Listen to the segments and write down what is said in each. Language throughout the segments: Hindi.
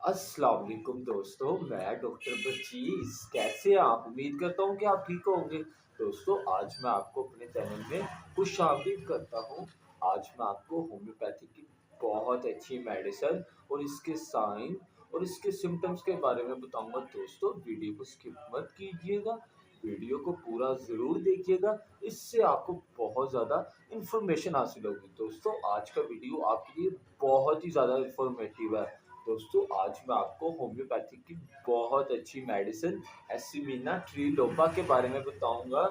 अस्सलाम वालेकुम दोस्तों, मैं डॉक्टर बशीर। कैसे हैं आप? उम्मीद करता हूँ कि आप ठीक होंगे। दोस्तों, आज मैं आपको अपने चैनल में खुशामदीद करता हूँ। आज मैं आपको होम्योपैथी की बहुत अच्छी मेडिसिन और इसके साइन और इसके सिम्पटम्स के बारे में बताऊँगा। दोस्तों, वीडियो को स्किप मत कीजिएगा, वीडियो को पूरा ज़रूर देखिएगा, इससे आपको बहुत ज़्यादा इन्फॉर्मेशन हासिल होगी। दोस्तों, आज का वीडियो आपके लिए बहुत ही ज़्यादा इन्फॉर्मेटिव है। दोस्तों, आज मैं आपको होम्योपैथी की बहुत अच्छी मेडिसिन एसिमिना ट्रिलोपा के बारे में बताऊंगा।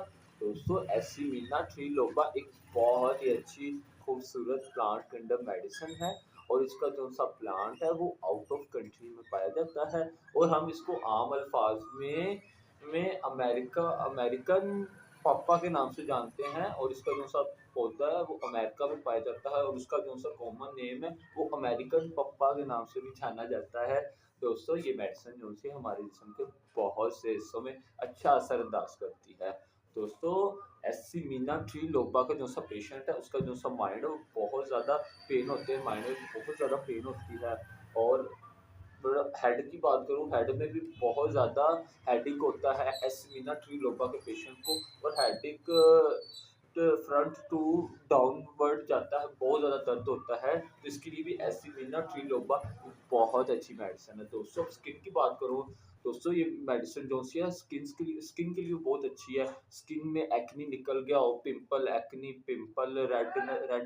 दोस्तों, एसिमिना ट्रिलोपा एक बहुत ही अच्छी खूबसूरत प्लांट कंडम मेडिसिन है और इसका जो सा प्लांट है वो आउट ऑफ कंट्री में पाया जाता है और हम इसको आम अल्फाज में अमेरिकन पप्पा के नाम से जानते हैं और इसका जो सा पौधा है वो अमेरिका में पाया जाता है और उसका जो सा कॉमन नेम है वो अमेरिकन पप्पा के नाम से भी जाना जाता है। दोस्तों, ये मेडिसिन जो सी हमारे जिस्म के बहुत से हिस्सों में अच्छा असर अंदाज करती है। दोस्तों, एसिमिना ट्रिलोपा का जो सा पेशेंट है उसका जो सा माइंड है वो बहुत ज़्यादा पेन होते हैं, माइंड में बहुत ज़्यादा पेन होती है। और हेड की बात करूँ, हेड में भी बहुत ज़्यादा हेडेक होता है एस्मिना ट्रिलोपा के पेशेंट को और हेडेक फ्रंट टू डाउनवर्ड जाता है, बहुत ज़्यादा दर्द होता है। तो इसके लिए भी एस्मिना ट्रिलोपा बहुत अच्छी मेडिसिन है। दोस्तों, स्किन की बात करूँ, दोस्तों ये मेडिसिन जो सी है स्किन के लिए बहुत अच्छी है। स्किन में एक्नी निकल गया हो, पिंपल रेड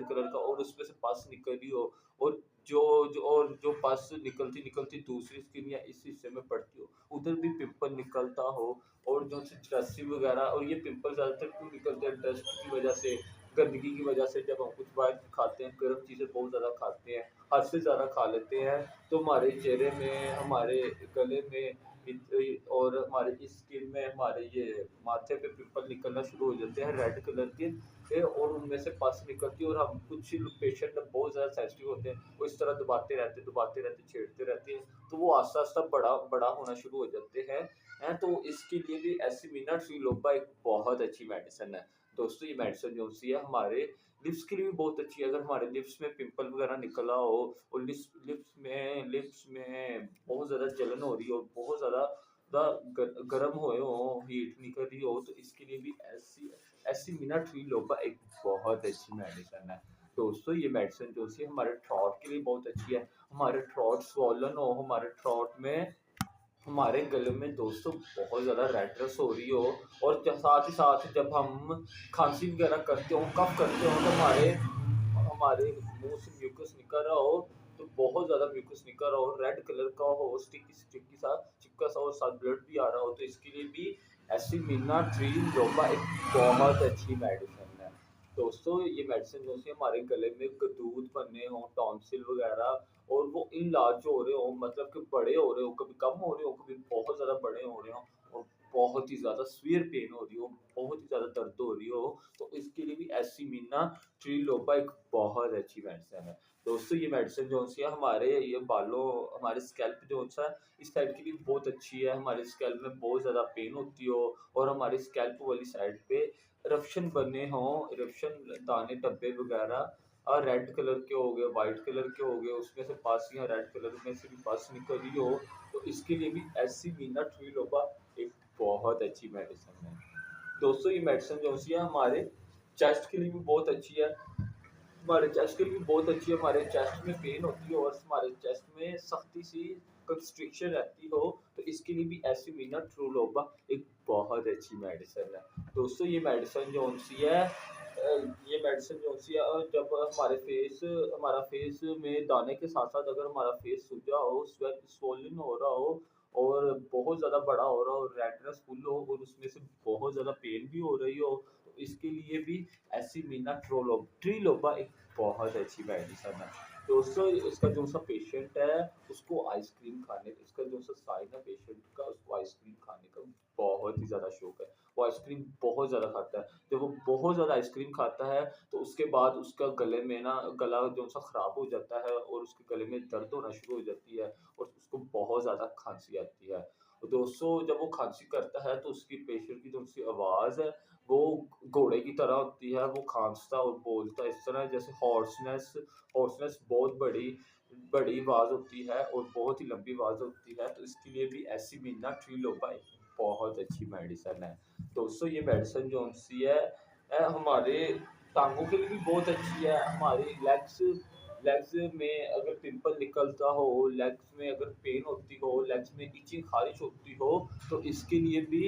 कलर का और उसमें से पस निकल रही हो और जो पस निकलती निकलती दूसरी स्किन या इस हिस्से में पड़ती हो उधर भी पिंपल निकलता हो और जो रस्सी वगैरह और ये पिंपल ज़्यादातर क्यों निकलते हैं? डस्ट की वजह से, गंदगी की वजह से। जब हम कुछ बाहर खाते हैं, गर्म चीज़ें बहुत ज़्यादा खाते हैं, हद से ज़्यादा खा लेते हैं, तो हमारे चेहरे में, हमारे गले में और हमारे इस स्किन में, हमारे ये माथे पे पिंपल निकलना शुरू हो जाते हैं रेड कलर के और उनमें से पस निकलती है और हम कुछ पेशेंट बहुत ज़्यादा सेंसिटिव होते हैं, वो इस तरह दबाते रहते, छेड़ते रहते हैं, तो वो आस्ता-आस्ता बड़ा बड़ा होना शुरू हो जाते हैं। तो इसके लिए भी एसिमिना ट्रिलोपा एक बहुत अच्छी मेडिसिन है। दोस्तों, ये मेडिसिन जो-सी है हमारे लिप्स के लिए भी बहुत अच्छी है। अगर हमारे लिप्स में पिंपल वगैरह निकला हो और लिप्स में बहुत ज़्यादा जलन हो रही हो, बहुत ज़्यादा गरम हुए हों, हीट निकल रही हो, तो इसके लिए भी एसिमिना ट्रिलोपा एक बहुत अच्छी मेडिसिन है। दोस्तों, ये मेडिसिन जो-सी हमारे थ्रोट के लिए बहुत अच्छी है। हमारे थ्रोट स्वॉलन हो, हमारे थ्रोट में, हमारे गले में दोस्तों बहुत ज़्यादा रेडनेस हो रही हो और साथ ही साथ जब हम खांसी वगैरह करते हो, कफ करते हो, तो हमारे हमारे मुँह से म्यूकस निकल रहा हो, तो बहुत ज़्यादा म्यूकस निकल रहा हो, रेड कलर का हो, चिपका सा और साथ ब्लड भी आ रहा हो, तो इसके लिए भी एसिमिनाट्रिलोपा एक बहुत अच्छी मेडिसिन है। दोस्तों, ये मेडिसिन जो सी हमारे गले में गदूद बनने हों, टॉन्सिल वगैरह और वो इलाज हो रहे हों, मतलब कि बड़े हो रहे हों, कभी कम हो रहे हों, कभी बहुत ज़्यादा बड़े हो रहे हों और बहुत ही ज़्यादा सीवियर पेन हो रही हो, बहुत ही ज़्यादा दर्द हो रही हो, तो इसके लिए भी एसिमिना ट्रिलोपा एक बहुत अच्छी मेडिसिन है। दोस्तों, ये मेडिसिन जो-सी है हमारे ये बालों, हमारे स्कैल्प जो-सा है, इस साइड के लिए बहुत अच्छी है। हमारे स्कैल्प में बहुत ज़्यादा पेन होती हो और हमारे स्कैल्प वाली साइड पे इरप्शन बने हों, इरप्शन दाने धब्बे वगैरह रेड कलर के हो गए, व्हाइट कलर के हो गए, उसमें से पस या रेड कलर में से भी पस निकल रही हो, तो इसके लिए भी एसिमिना ट्रिलोपा एक बहुत अच्छी मेडिसिन है। दोस्तों, ये मेडिसिन जो-सी है हमारे चेस्ट के लिए भी बहुत अच्छी है। हमारे चेस्ट के लिए भी बहुत अच्छी है। हमारे चेस्ट में पेन होती हो और हमारे चेस्ट में सख्ती सी कंस्ट्रिक्शन रहती हो, तो इसके लिए भी एसिमिना ट्रूलोपा एक बहुत अच्छी मेडिसिन है। दोस्तों, ये मेडिसिन जो-सी है ये मेडिसिन जो-सी है जब हमारा फेस में दाने के साथ-साथ अगर हमारा फेस सूजा हो, स्वोल्लेन हो रहा हो और बहुत ज़्यादा बड़ा हो रहा हो, रेडनेस फुल हो और उसमें से बहुत ज़्यादा पेन भी हो रही हो, तो इसके लिए भी एसिमिना ट्रिलोपा एक बहुत अच्छी मेडिसिन है। दोस्तों, इसका जो सा पेशेंट है उसको आइसक्रीम खाने इसका जो सा साइन है पेशेंट का, उसको आइसक्रीम खाने का बहुत ही ज़्यादा शौक है। वो आइसक्रीम बहुत ज़्यादा खाता है। जब वो बहुत ज़्यादा आइसक्रीम खाता है तो उसके बाद उसका गले में ना गला जो सा खराब हो जाता है और उसके गले में दर्द होना शुरू हो जाती है और उसको बहुत ज़्यादा खांसी आती है। तो दोस्तों, जब वो खांसी करता है तो उसकी पेशेंट की जो सी आवाज़ है वो घोड़े की तरह होती है, वो खाँसता और बोलता है इस तरह जैसे हॉर्सनेस हॉर्सनेस बहुत बड़ी बड़ी आवाज़ होती है और बहुत ही लंबी आवाज़ होती है, तो इसके लिए भी एसिमिनाट्रिलोपा एक बहुत अच्छी मेडिसिन है। दोस्तों ये मेडिसिन जो-सी है हमारे टाँगों के लिए भी बहुत अच्छी है, हमारी लेग्स लेग्स में अगर पिंपल निकलता हो, लेग्स में अगर पेन होती हो, लेग्स में इचिंग ख़ारिश होती हो, तो इसके लिए भी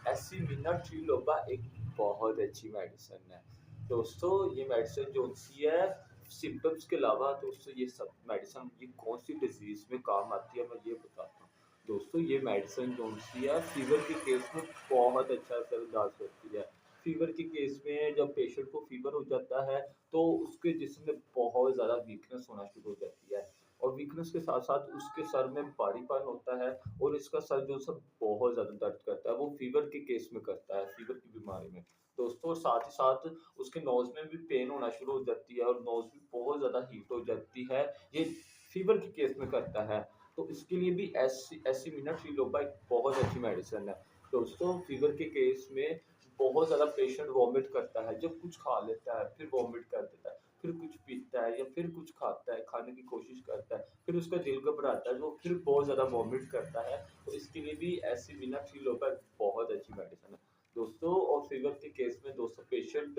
एसिमिनाट्रिलोपा एक बहुत अच्छी मेडिसिन है। दोस्तों ये मेडिसिन जो-सी है सिम्पटम्स के अलावा दोस्तों ये सब मेडिसिन ये कौन-सी डिज़ीज़ में काम आती है मैं ये बताता हूँ। दोस्तों ये मेडिसिन जो-सी है फ़ीवर के केस में बहुत अच्छा असरअंदाज़ करती है। फ़ीवर के केस में जब पेशेंट को फ़ीवर हो जाता है तो उसके जिस्म में बहुत ज़्यादा वीकनेस होना शुरू हो जाती है और वीकनेस के साथ-साथ उसके सर में भारीपन होता है और इसका सर जो सब बहुत ज़्यादा दर्द करता है, वो फ़ीवर के केस में करता है, फ़ीवर की बीमारी में। दोस्तों और साथ ही साथ उसके नोज़ में भी पेन होना शुरू हो जाती है और नोज़ भी बहुत ज़्यादा हीट हो जाती है, ये फ़ीवर के केस में करता है। तो इसके लिए भी एसिमिनाट्रिलोपा एक बहुत अच्छी मेडिसिन है। दोस्तों फ़ीवर के केस में बहुत ज़्यादा पेशेंट वॉमिट करता है, जब कुछ खा लेता है, फिर वॉमिट कर देता है, फिर कुछ पीता है या फिर कुछ खाता है, खाने की कोशिश करता है, फिर उसका दिल घबराता है, वो फिर बहुत ज़्यादा वॉमिट करता है, तो इसके लिए भी एसिमिनाट्रिलोपा बहुत अच्छी मेडिसिन है। दोस्तों और फ़ीवर के केस में दोस्तों पेशेंट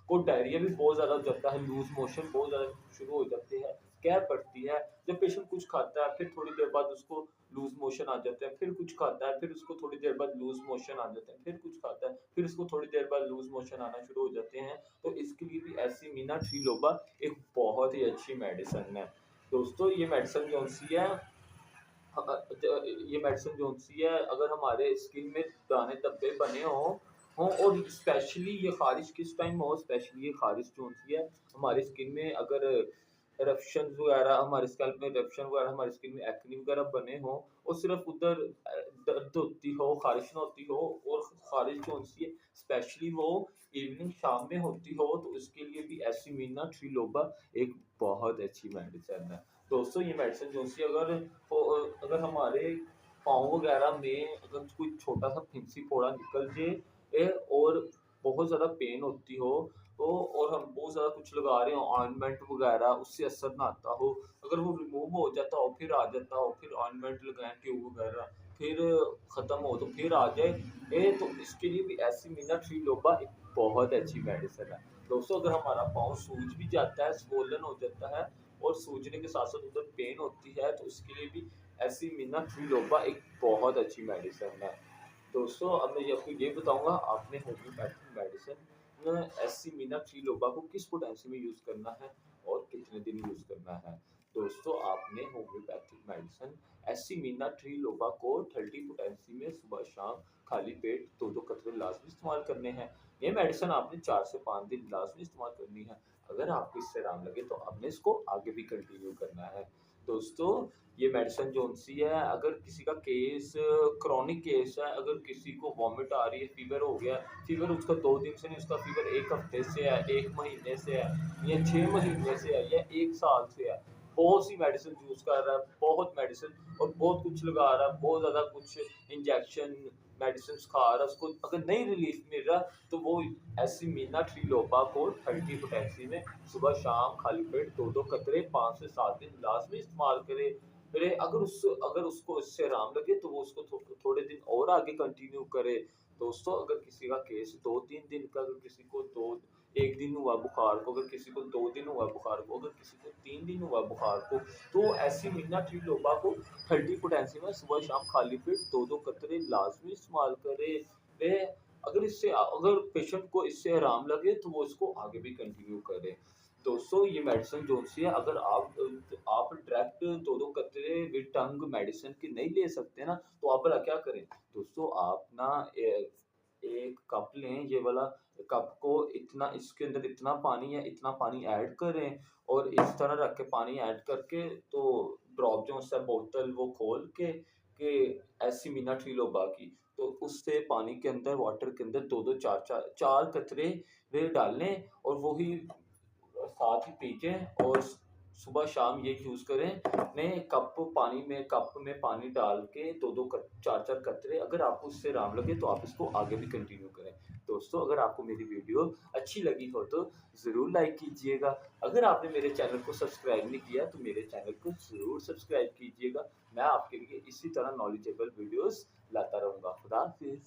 को डायरिया भी बहुत ज़्यादा हो जाता है, लूज़ मोशन बहुत ज़्यादा शुरू हो जाते हैं, कैप पड़ती है। जब पेशेंट कुछ खाता है, फिर थोड़ी देर बाद उसको लूज़ मोशन आ जाते हैं, फिर कुछ खाता है, फिर उसको थोड़ी देर बाद लूज़ मोशन आ जाते हैं, फिर कुछ खाता है, फिर उसको थोड़ी देर बाद लूज़ मोशन आना शुरू हो जाते हैं। तो इसके लिए भी एसिमिनाट्रिलोपा एक बहुत ही अच्छी मेडिसिन है। दोस्तों ये मेडिसिन कौन-सी है ये मेडिसिन जो-सी है अगर हमारे स्किन में दाने धब्बे बने हों और स्पेशली ये ख़ारिश किस टाइम हो स्पेशली ये ख़ारिश जो-सी है हमारी स्किन में अगर इरप्शंस वगैरह हमारे स्कैल्प में इरप्शन वगैरह हमारी स्किन में एक्ने वगैरह बने हों और सिर्फ़ उधर दर्द होती हो, ख़ारिश ना होती हो और ख़ारिश जो-सी है स्पेशली वो इवनिंग शाम में होती हो तो इसके लिए भी एसिमिनाट्रिलोपा एक बहुत अच्छी मेडिसिन है। दोस्तों ये मेडिसिन जो-सी अगर हमारे पाँव वगैरह में अगर कोई छोटा-सा फिंसी-फोड़ा निकल जाए और बहुत ज़्यादा पेन होती हो तो और हम बहुत ज़्यादा कुछ लगा रहे हो ऑइंटमेंट वगैरह उससे असर ना आता हो, अगर वो रिमूव हो जाता हो, फिर आ जाता हो, फिर ऑइंटमेंट लगाएँ ट्यूब वगैरह, फिर खत्म हो तो फिर आ जाए तो इसके लिए भी एसिमिनाट्रिलोपा एक बहुत अच्छी मेडिसिन है। दोस्तों अगर हमारा पाँव सूज भी जाता है, स्वोलन हो जाता है और सूजने के साथ-साथ उधर पेन होती है तो उसके लिए भी एसिमिनाट्रिलोपा एक बहुत अच्छी मेडिसिन है। दोस्तों अब मैं ये आपको ये बताऊँगा आपने होम्योपैथिक मेडिसिन एसिमिनाट्रिलोपा को किस पोटेंसी में यूज़ करना है और कितने दिन यूज़ करना है। दोस्तों आपने होम्योपैथिक मेडिसिन एसिमिनाट्रिलोपा को 30 पोटेंसी में सुबह-शाम खाली पेट 2-2 कतरे लाज़मी इस्तेमाल करने हैं। ये मेडिसिन आपने 4 से 5 दिन लाज़मी इस्तेमाल करनी है। अगर आपको इससे आराम लगे तो आपने इसको आगे भी कंटिन्यू करना है। दोस्तों ये मेडिसिन जो-सी है अगर किसी का केस क्रॉनिक केस है, अगर किसी को वॉमिट आ रही है, फ़ीवर हो गया, फ़ीवर उसका 2 दिन से नहीं उसका फ़ीवर 1 हफ़्ते से है, 1 महीने से है या 6 महीने से है या 1 साल से है। बहुत सी मेडिसिन यूज़ कर रहा है, बहुत मेडिसिन और बहुत कुछ लगा रहा है, बहुत ज़्यादा कुछ इंजेक्शन, मेडिसिन्स खा रहा है, उसको अगर नहीं रिलीफ़ मिल रहा तो वो एसिमिनाट्रिलोपा को 30 पोटेंसी में सुबह-शाम खाली पेट 2-2 कतरे 5 से 7 दिन लाज़मी इस्तेमाल करे। फिर अगर उसको इससे आराम लगे तो वो उसको थोड़े दिन और आगे कंटिन्यू करे। दोस्तों अगर किसी का केस 2-3 दिन का अगर किसी को 2 1 दिन हुआ बुखार को, अगर किसी को 2 दिन हुआ बुखार को, अगर किसी को 3 दिन हुआ बुखार को, तो एसिमिनाट्रिलोपा को 30 पोटेंसी में सुबह-शाम खाली पेट 2-2 कतरे लाज़मी इस्तेमाल करे। वे अगर पेशेंट को इससे आराम लगे तो वो इसको आगे भी कंटिन्यू करे। दोस्तों ये मेडिसिन जो-सी है अगर आप डायरेक्ट 2-2 कतरे विद टंग मेडिसिन की नहीं ले सकते ना, तो आप भला क्या करें? दोस्तों आप ना एक कप लें, ये वाला कप को इतना इसके अंदर इतना पानी है, इतना पानी ऐड करें और इस तरह रख के पानी ऐड करके तो ड्रॉप जो सा बोतल वो खोल के एसिमिनाट्रिलोपा की, तो उससे पानी के अंदर वाटर के अंदर 2-2 4 कतरे वे डालें और वो ही साथ ही पीजिए और सुबह शाम ये यूज़ करें। अपने कप में पानी डाल के 2-2 कत 4-4 कतरे, अगर आपको उससे आराम लगे तो आप इसको आगे भी कंटिन्यू करें। दोस्तों, अगर आपको मेरी वीडियो अच्छी लगी हो तो ज़रूर लाइक कीजिएगा। अगर आपने मेरे चैनल को सब्सक्राइब नहीं किया तो मेरे चैनल को ज़रूर सब्सक्राइब कीजिएगा। मैं आपके लिए इसी तरह नॉलेजेबल वीडियोज़ लाता रहूँगा। खुदा हाफ़िज़।